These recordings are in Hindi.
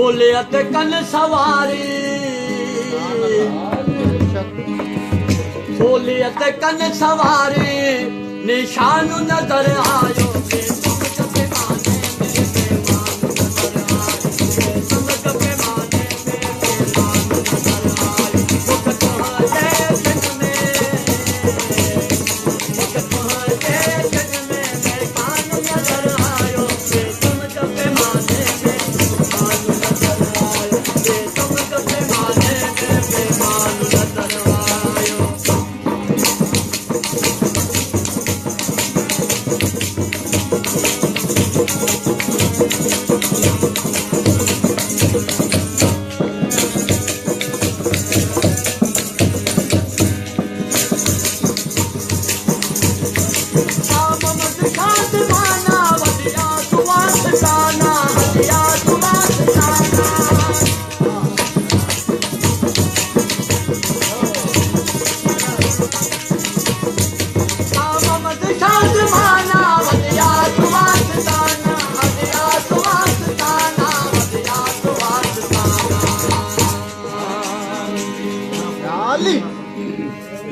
सोलियत कन सवारी सोलियत कन सवारी निशान नजर आयो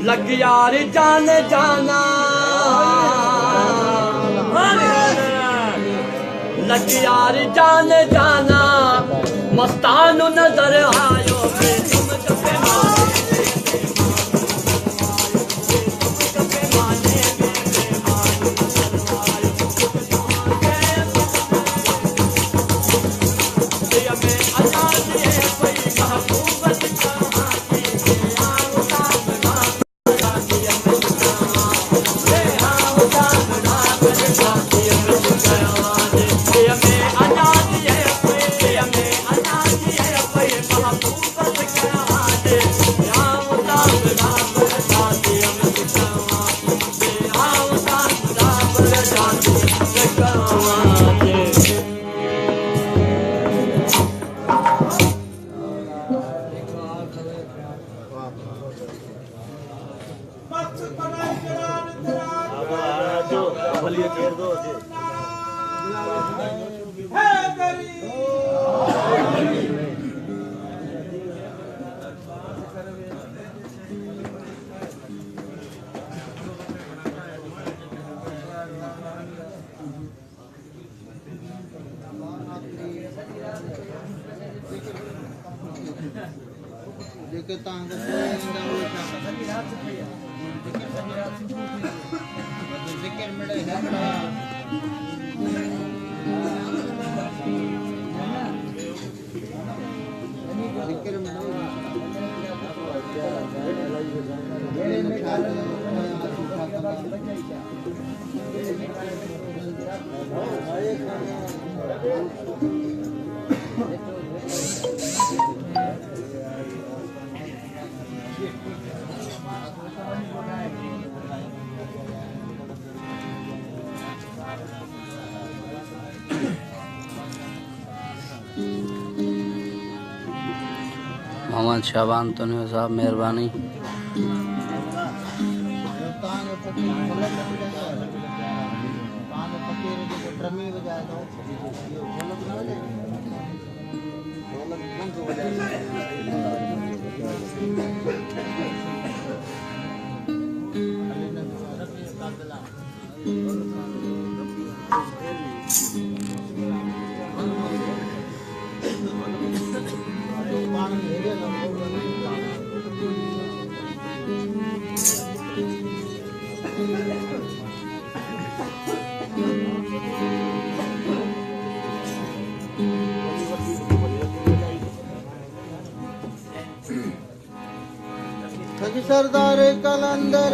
लग यार जान जाना लग यार जान जाना मस्तान नजर आयो मोहम्मद शाबान तोनियो साहब मेहरबानी। सरदार कलंदर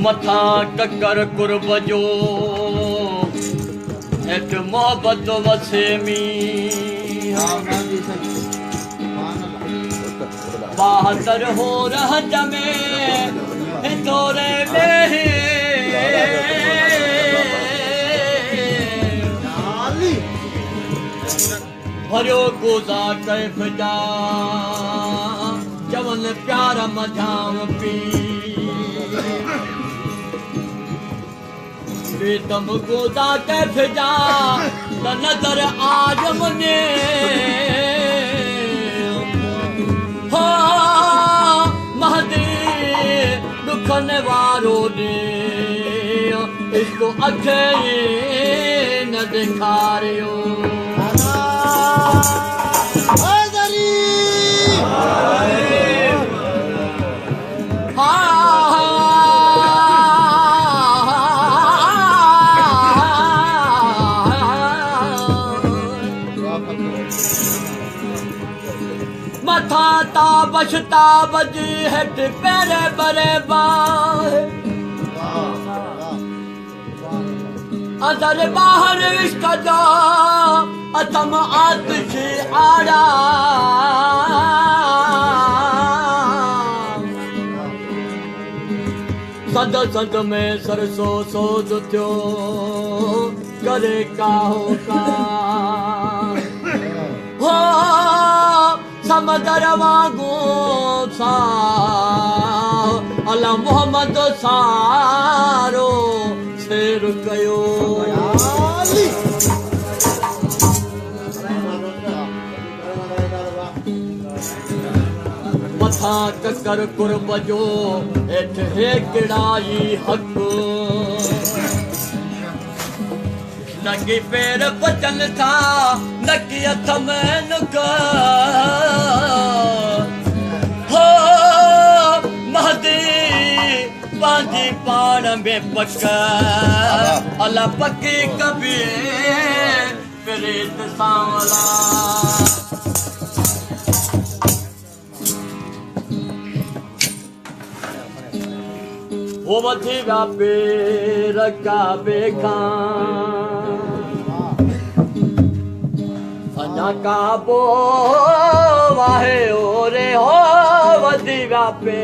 मथा ककर कुर्ब जो हेठ मोहब्बत वसेमी बहादुर हो रह जमे तोरे में भरियो गोदा कैफ जा जवन प्यार मझाम पी बेदम गोदा कैफ जा त नजर आज मुने हो महदी दुखन वारो ने इसको अखे न दिखारियो मथा ताबश ताबजी हेठ पेरे बरे बाह अंदर बाहर इश्क जा अतम आतिश आड़ा सद सद में सरसो सोज थियो करे काहो का हो समदर वांगू सा अला मोहम्मद सारो शेर कयो मथा ककर कुर्ब जो हेठ हेकड़ाई हक नगी पेर बचन था नकी हथ में नुक हो महदी पांजी पाण में पक अला पकी कभी प्रीत सांवला वो वधी व्यापे रखा बेखा अञा काबो वाहे ओरे हो वधी व्यापे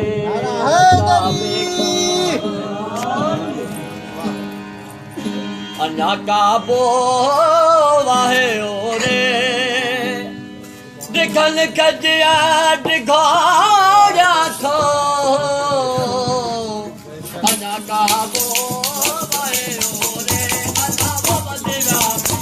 अञा काबो वाहे ओरे दिखन खजिया दिघोड़ा थो अञा काबो वाहे ओरे अञा वो वधी व्यापे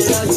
Come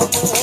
on.